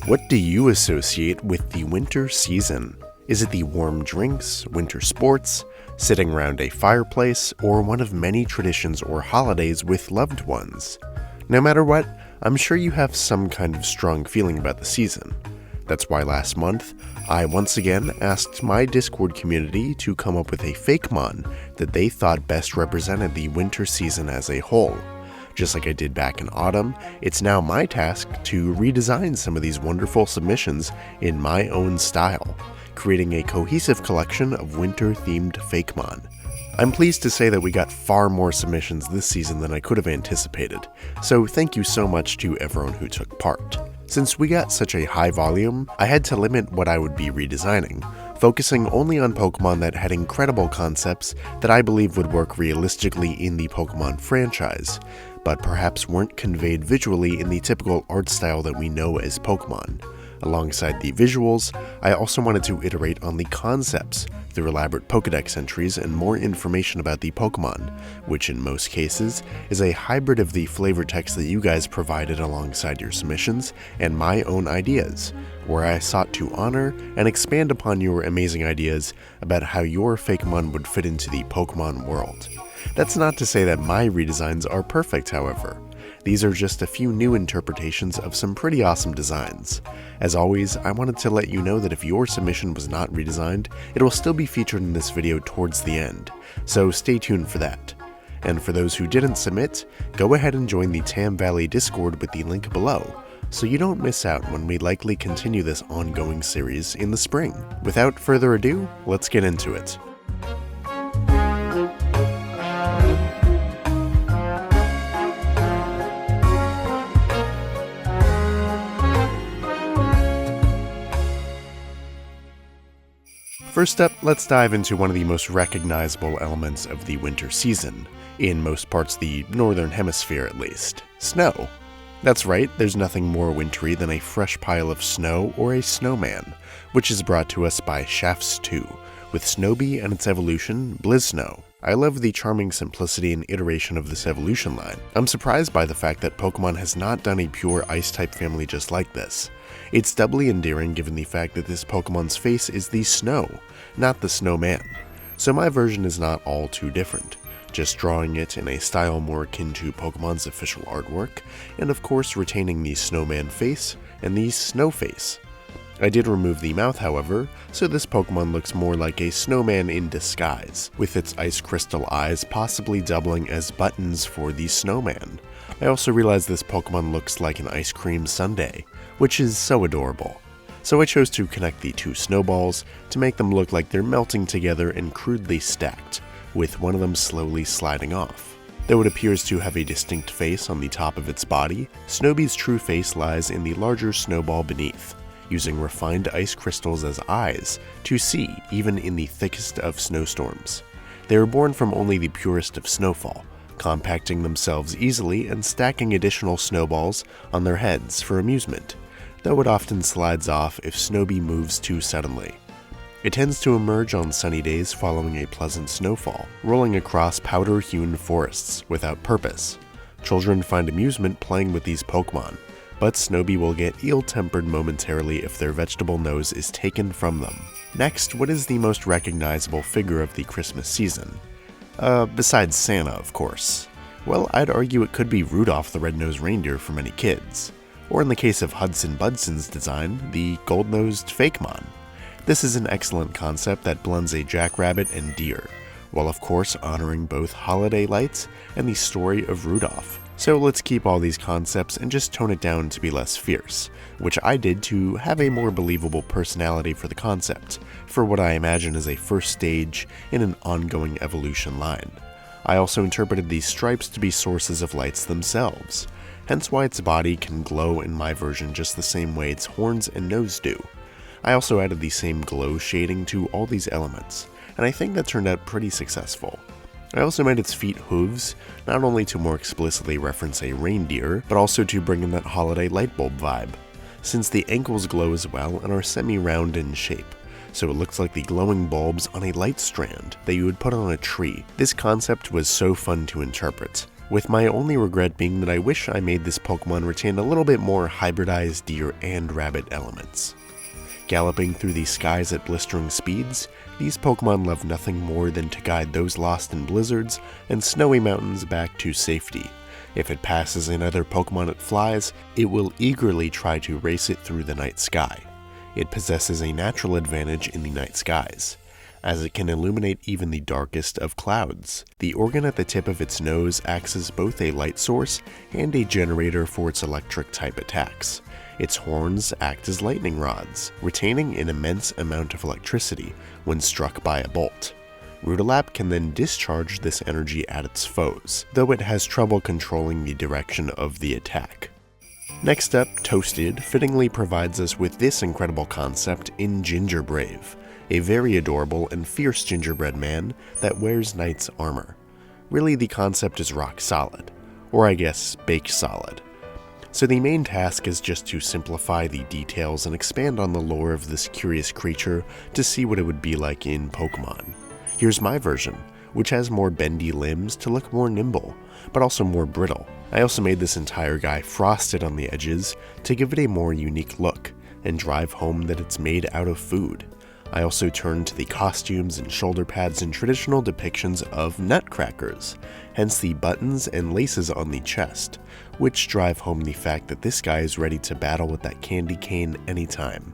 What do you associate with the winter season? Is it the warm drinks, winter sports, sitting around a fireplace, or one of many traditions or holidays with loved ones? No matter what, I'm sure you have some kind of strong feeling about the season. That's why last month, I once again asked my Discord community to come up with a Fakemon that they thought best represented the winter season as a whole. Just like I did back in autumn, it's now my task to redesign some of these wonderful submissions in my own style, creating a cohesive collection of winter-themed Fakemon. I'm pleased to say that we got far more submissions this season than I could have anticipated, so thank you so much to everyone who took part. Since we got such a high volume, I had to limit what I would be redesigning, focusing only on Pokemon that had incredible concepts that I believe would work realistically in the Pokemon franchise, but perhaps weren't conveyed visually in the typical art style that we know as Pokemon. Alongside the visuals, I also wanted to iterate on the concepts through elaborate Pokedex entries and more information about the Pokemon, which in most cases is a hybrid of the flavor text that you guys provided alongside your submissions and my own ideas, where I sought to honor and expand upon your amazing ideas about how your Fakemon would fit into the Pokemon world. That's not to say that my redesigns are perfect, however. These are just a few new interpretations of some pretty awesome designs. As always, I wanted to let you know that if your submission was not redesigned, it will still be featured in this video towards the end, so stay tuned for that. And for those who didn't submit, go ahead and join the Tam Valley Discord with the link below, so you don't miss out when we likely continue this ongoing series in the spring. Without further ado, let's get into it. First up, let's dive into one of the most recognizable elements of the winter season, in most parts of the northern hemisphere at least, snow. That's right, there's nothing more wintry than a fresh pile of snow or a snowman, which is brought to us by Shafts 2, with Snowbi and its evolution, Blizzsnow. I love the charming simplicity and iteration of this evolution line. I'm surprised by the fact that Pokemon has not done a pure Ice-type family just like this. It's doubly endearing given the fact that this Pokemon's face is the snow, not the snowman, so my version is not all too different, just drawing it in a style more akin to Pokemon's official artwork, and of course retaining the snowman face and the snow face. I did remove the mouth, however, so this Pokemon looks more like a snowman in disguise, with its ice crystal eyes possibly doubling as buttons for the snowman. I also realized this Pokemon looks like an ice cream sundae, which is so adorable. So I chose to connect the two snowballs to make them look like they're melting together and crudely stacked, with one of them slowly sliding off. Though it appears to have a distinct face on the top of its body, Snowbi's true face lies in the larger snowball beneath, using refined ice crystals as eyes to see even in the thickest of snowstorms. They were born from only the purest of snowfall, compacting themselves easily and stacking additional snowballs on their heads for amusement, though it often slides off if Snowbi moves too suddenly. It tends to emerge on sunny days following a pleasant snowfall, rolling across powder-hewn forests without purpose. Children find amusement playing with these Pokemon, but Snowbi will get ill-tempered momentarily if their vegetable nose is taken from them. Next, what is the most recognizable figure of the Christmas season? Besides Santa, of course. Well, I'd argue it could be Rudolph the Red-Nosed Reindeer for many kids. Or in the case of Hudson Budson's design, the gold-nosed Fakemon. This is an excellent concept that blends a jackrabbit and deer, while of course honoring both holiday lights and the story of Rudolph. So let's keep all these concepts and just tone it down to be less fierce, which I did to have a more believable personality for the concept, for what I imagine is a first stage in an ongoing evolution line. I also interpreted these stripes to be sources of lights themselves, hence why its body can glow in my version just the same way its horns and nose do. I also added the same glow shading to all these elements, and I think that turned out pretty successful. I also made its feet hooves, not only to more explicitly reference a reindeer, but also to bring in that holiday light bulb vibe, since the ankles glow as well and are semi-round in shape, so it looks like the glowing bulbs on a light strand that you would put on a tree. This concept was so fun to interpret. with my only regret being that I wish I made this Pokemon retain a little bit more hybridized deer and rabbit elements. Galloping through the skies at blistering speeds, these Pokemon love nothing more than to guide those lost in blizzards and snowy mountains back to safety. If it passes another Pokemon it flies, it will eagerly try to race it through the night sky. It possesses a natural advantage in the night skies, as it can illuminate even the darkest of clouds. The organ at the tip of its nose acts as both a light source and a generator for its electric-type attacks. Its horns act as lightning rods, retaining an immense amount of electricity when struck by a bolt. Rudalap can then discharge this energy at its foes, though it has trouble controlling the direction of the attack. Next up, Toasted fittingly provides us with this incredible concept in Gingerbrave, a very adorable and fierce gingerbread man that wears knight's armor. Really, the concept is rock solid, or I guess baked solid. So the main task is just to simplify the details and expand on the lore of this curious creature to see what it would be like in Pokemon. Here's my version, which has more bendy limbs to look more nimble, but also more brittle. I also made this entire guy frosted on the edges to give it a more unique look and drive home that it's made out of food. I also turned to the costumes and shoulder pads in traditional depictions of nutcrackers, hence the buttons and laces on the chest, which drive home the fact that this guy is ready to battle with that candy cane anytime.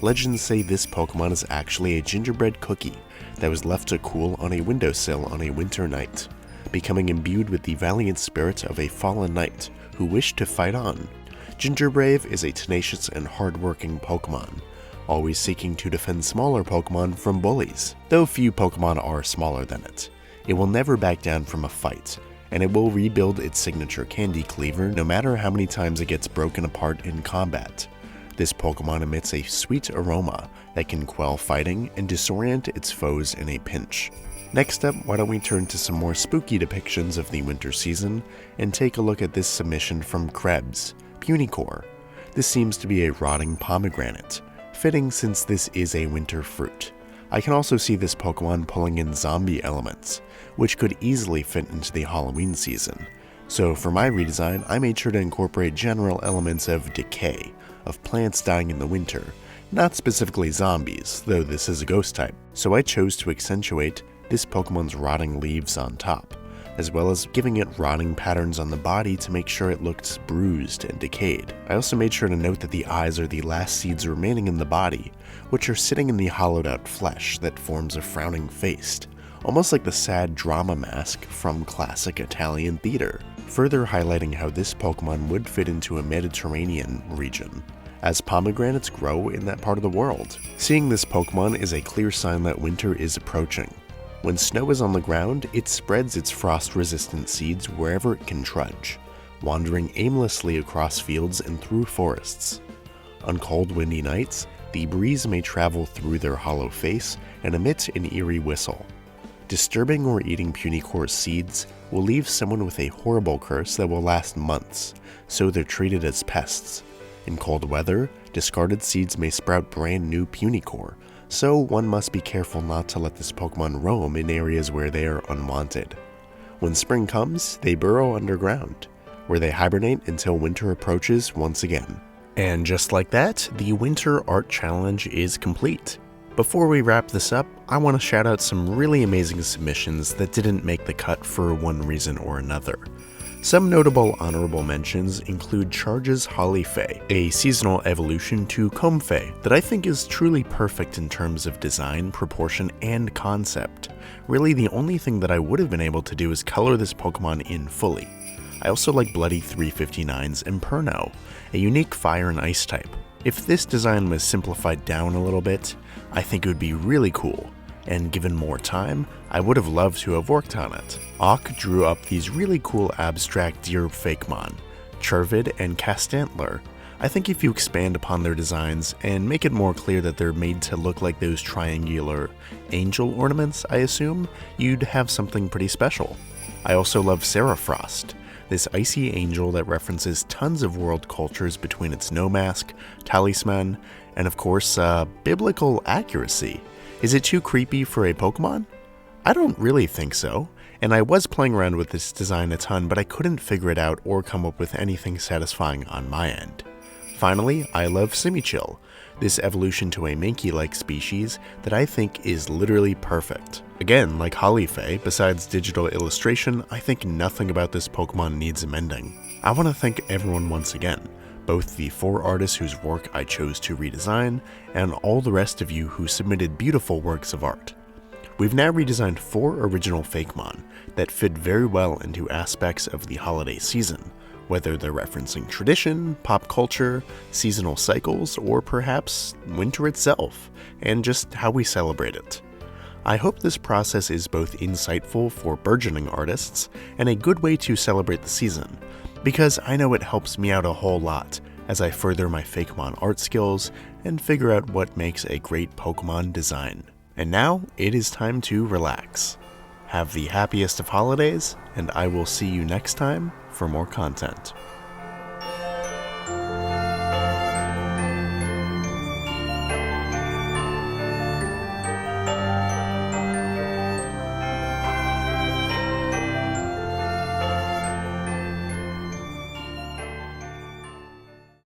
Legends say this Pokemon is actually a gingerbread cookie that was left to cool on a windowsill on a winter night, becoming imbued with the valiant spirit of a fallen knight who wished to fight on. Gingerbrave is a tenacious and hardworking Pokemon, always seeking to defend smaller Pokemon from bullies. Though few Pokemon are smaller than it, it will never back down from a fight, and it will rebuild its signature Candy Cleaver no matter how many times it gets broken apart in combat. This Pokemon emits a sweet aroma that can quell fighting and disorient its foes in a pinch. Next up, why don't we turn to some more spooky depictions of the winter season and take a look at this submission from Krebs, Punycore. This seems to be a rotting pomegranate, fitting since this is a winter fruit. I can also see this Pokemon pulling in zombie elements, which could easily fit into the Halloween season. So for my redesign, I made sure to incorporate general elements of decay, of plants dying in the winter, not specifically zombies, though this is a ghost type. So I chose to accentuate this Pokemon's rotting leaves on top, as well as giving it rotting patterns on the body to make sure it looked bruised and decayed. I also made sure to note that the eyes are the last seeds remaining in the body, which are sitting in the hollowed out flesh that forms a frowning face, almost like the sad drama mask from classic Italian theater, further highlighting how this Pokemon would fit into a Mediterranean region, as pomegranates grow in that part of the world. Seeing this Pokemon is a clear sign that winter is approaching. When snow is on the ground, it spreads its frost-resistant seeds wherever it can trudge, wandering aimlessly across fields and through forests. On cold, windy nights, the breeze may travel through their hollow face and emit an eerie whistle. Disturbing or eating Punycore's seeds will leave someone with a horrible curse that will last months, so they're treated as pests. In cold weather, discarded seeds may sprout brand new Punycore, so one must be careful not to let this Pokemon roam in areas where they are unwanted. When spring comes, they burrow underground, where they hibernate until winter approaches once again. And just like that, the Winter Art Challenge is complete. Before we wrap this up, I want to shout out some really amazing submissions that didn't make the cut for one reason or another. Some notable honorable mentions include Charge's Hollyfay, a seasonal evolution to Comfey that I think is truly perfect in terms of design, proportion, and concept. Really, the only thing that I would have been able to do is color this Pokemon in fully. I also like Bloody 359's Imperno, a unique fire and ice type. If this design was simplified down a little bit, I think it would be really cool, and given more time, I would have loved to have worked on it. Auk drew up these really cool abstract deer Fakemon, Charvid and Castantler. I think if you expand upon their designs and make it more clear that they're made to look like those triangular angel ornaments, I assume, you'd have something pretty special. I also love Serafrost, this icy angel that references tons of world cultures between its no mask, talisman, and of course, biblical accuracy. Is it too creepy for a Pokemon? I don't really think so, and I was playing around with this design a ton, but I couldn't figure it out or come up with anything satisfying on my end. Finally, I love Simichill, this evolution to a Mankey-like species that I think is literally perfect. Again, like Hollyfay, besides digital illustration, I think nothing about this Pokemon needs amending. I want to thank everyone once again, both the 4 artists whose work I chose to redesign, and all the rest of you who submitted beautiful works of art. We've now redesigned 4 original Fakemon that fit very well into aspects of the holiday season, whether they're referencing tradition, pop culture, seasonal cycles, or perhaps winter itself, and just how we celebrate it. I hope this process is both insightful for burgeoning artists and a good way to celebrate the season, because I know it helps me out a whole lot as I further my Fakemon art skills and figure out what makes a great Pokemon design. And now, it is time to relax. Have the happiest of holidays, and I will see you next time for more content.